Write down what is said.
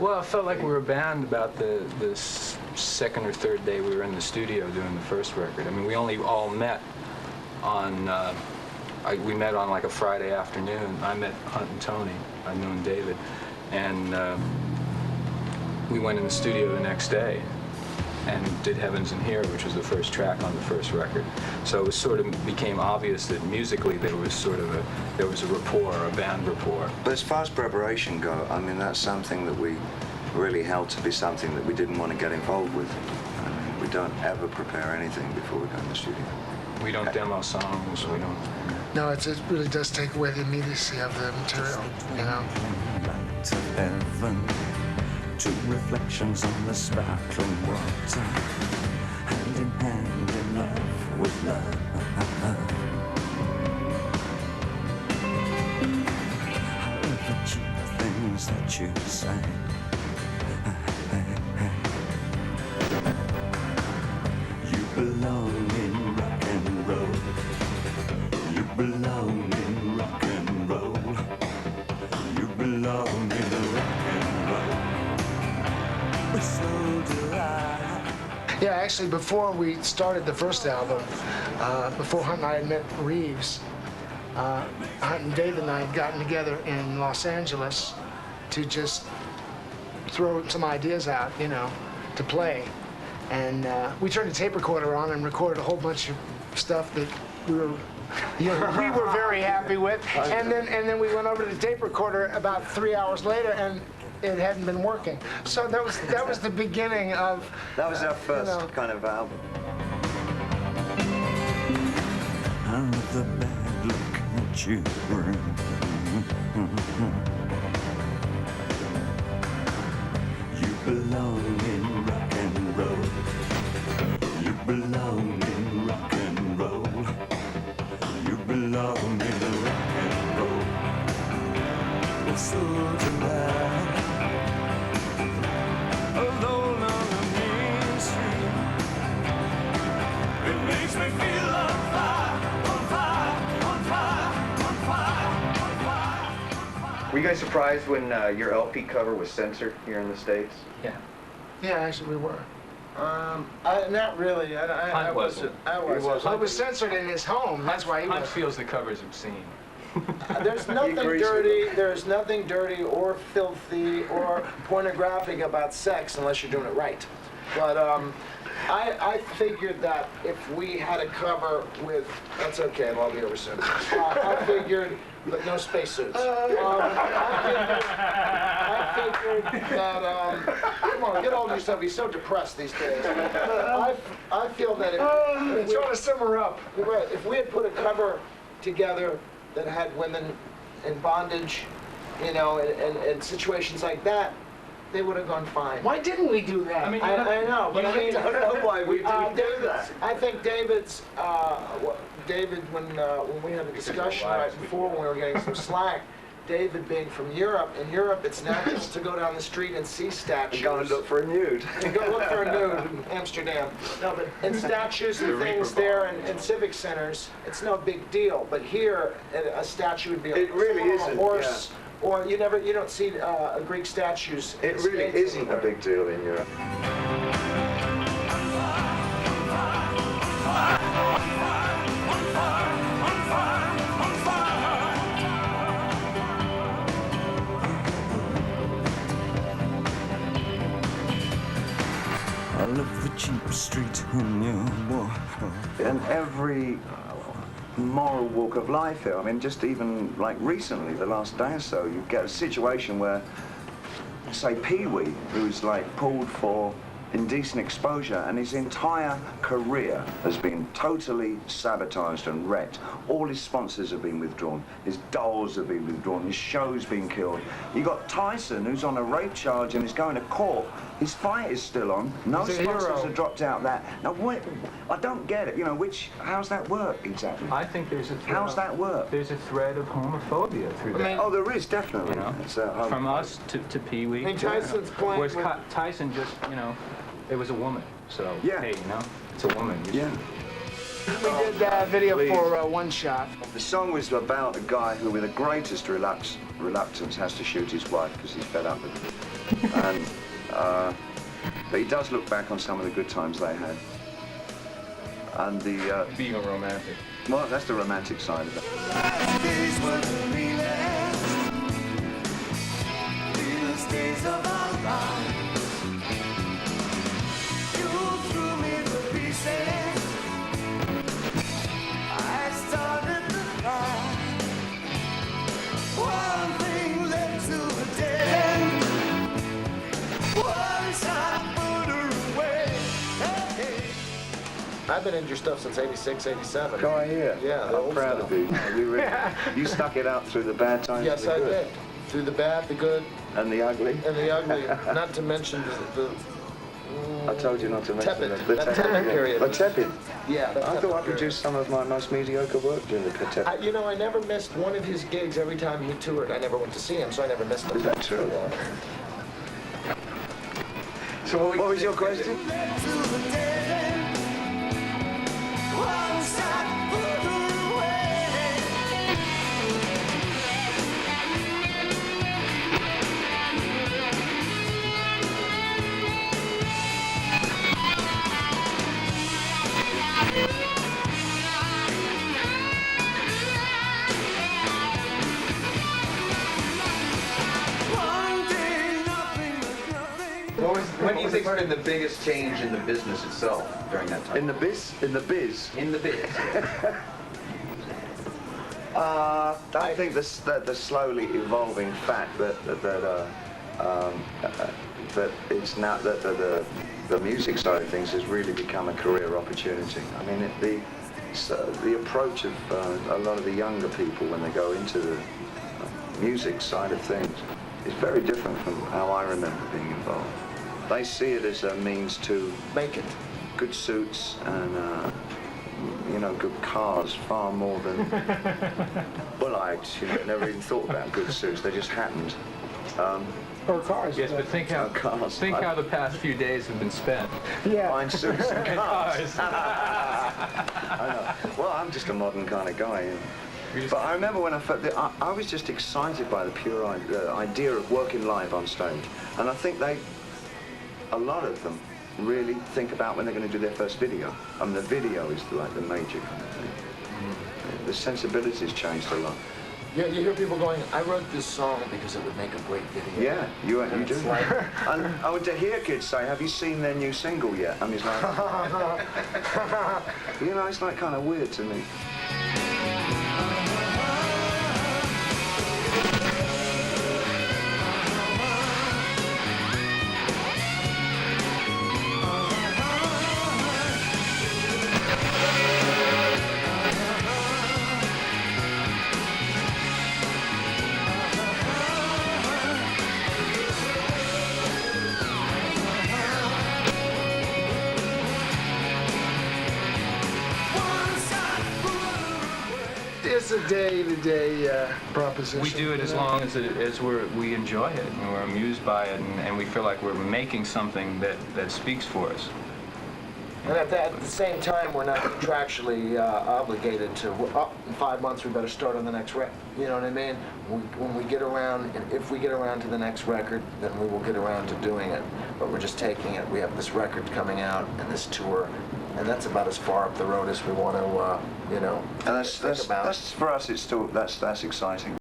Well, it felt like we were a band about the second or third day we were in the studio doing the first record. I mean, we only all met on, we met on like a Friday afternoon. I met Hunt and Tony, I'd known David, and we went in the studio the next day and did Heavens and Here, which was the first track on the first record. So it was sort of became obvious that musically there was sort of there was a rapport, a band rapport. But as far as preparation go, I mean, that's something that we really held to be something that we didn't want to get involved with. I mean, we don't ever prepare anything before we go in the studio. We don't demo songs, we don't... No, it really does take away the immediacy of the material, you know? Light of heaven, two reflections on the sparkling water, hand in hand in love with love. I love the cheap things that you say. You belong in rock and roll. You belong in rock and roll. You belong in rock and roll. So do I. Yeah, actually, before we started the first album, before Hunt and I had met Reeves, Hunt and David and I had gotten together in Los Angeles to just throw some ideas out, you know, to play. And we turned a tape recorder on and recorded a whole bunch of stuff that we were very happy with. And then we went over to the tape recorder about 3 hours later, and it hadn't been working. So that was the beginning of... That was our first kind of album. Out of the bad look at you. You belong in rock and roll. You belong in rock and roll. You belong in rock and roll. So do I. Alone on the main street, it makes me feel on fire, on fire, on fire, on fire, on fire, on fire. Were you guys surprised when your LP cover was censored here in the States? Yeah. Yeah, actually, we were. Not really. I wasn't. Well, it was censored in his home. That's why he Hunt was. feels the cover's obscene. There's nothing dirty. There's nothing dirty or filthy or pornographic about sex unless you're doing it right. But I figured that if we had a cover with, that's okay, I'll be over soon. I figured, but no spacesuits. I figured that, come on, get all yourself. He's so depressed these days. I feel that if Trying to simmer up. if we had put a cover together that had women in bondage, you know, and situations like that, they would have gone fine. Why didn't we do that? I mean, I know, but I mean, I don't know why we didn't do that. I think David, when we had a discussion right before when we were getting some slack, David being from Europe, in Europe it's natural to go down the street and see statues. Go and look for a nude. And go look for a nude in Amsterdam. No, but in statues and things there and civic centers, it's no big deal. But here, a statue would be It really on a isn't, horse, or you don't see Greek statues. It really isn't a big deal in Europe. I love the cheap street on your wall. In every moral walk of life here, I mean, just even like recently, the last day or so, you get a situation where, say, Pee-wee, who's like pulled for indecent exposure, and his entire career has been totally sabotaged and wrecked. All his sponsors have been withdrawn, his dolls have been withdrawn, his show's been killed. You got Tyson, who's on a rape charge and is going to court. His fight is still on. No sponsors have dropped out that. Now, I don't get it. You know, how's that work exactly? I think there's a thread. How's that work? There's a thread of homophobia through that. Oh, there is, definitely. You know, from us to Pee-wee. I mean, Tyson's point Whereas with... Tyson just, you know, it was a woman. So, yeah. hey, you know, it's a woman. Yeah. We did that video for One Shot. The song was about a guy who, with the greatest reluctance, has to shoot his wife because he's fed up with her. And but he does look back on some of the good times they had. And the Being a romantic. well, that's the romantic side of it. These were the realest days of our lives. You threw me the pieces. I started to cry. One thing led to a dead end. Once I put her away. Hey. I've been in your stuff since 86, 87. Guy here. Yeah, the I'm old proud stuff. of you. You, really, you stuck it out through the bad times. Yes, and the I good. did. Through the bad, the good, And the ugly. and the ugly. Not to mention the I told you not to mention tepid. the That tepid period. The tepid. yeah. that I tepid thought I period. produced some of my most mediocre work during the tepid. You know, I never missed one of his gigs every time he toured. I never went to see him, so I never missed him. Is that true? So What was your question? Once I put her away. One day, nothing but nothing. When do you think's been the biggest change in the business itself during that time? In the biz? In the biz? In the biz. I think the slowly evolving fact that it's now that the music side of things has really become a career opportunity. I mean, the approach of a lot of the younger people when they go into the music side of things is very different from how I remember being involved. They see it as a means to Make it. good suits and good cars far more than well, I never even thought about good suits. They just happened. Or cars. Yes, but think how Cars. the past few days have been spent. Yeah. Buying suits and cars. Cars. I know. Well, I'm just a modern kind of guy. But I remember when I was just excited by the pure idea of working live on stage, and I think a lot of them really think about when they're going to do their first video. I mean, the video is like the major kind of thing. The sensibilities changed a lot. You hear people going, I wrote this song because it would make a great video. Yeah, you do. It's like- And I would to hear kids say, have you seen their new single yet? And it's like, it's like kind of weird to me. It's a day-to-day proposition. We do it as long as we enjoy it and we're amused by it and we feel like we're making something that speaks for us. And at the same time, we're not contractually obligated to, in 5 months we better start on the next record. You know what I mean? When we get around, and if we get around to the next record, then we will get around to doing it. But we're just taking it. We have this record coming out and this tour, and that's about as far up the road as we want to, And think about. that's for us. It's still that's exciting.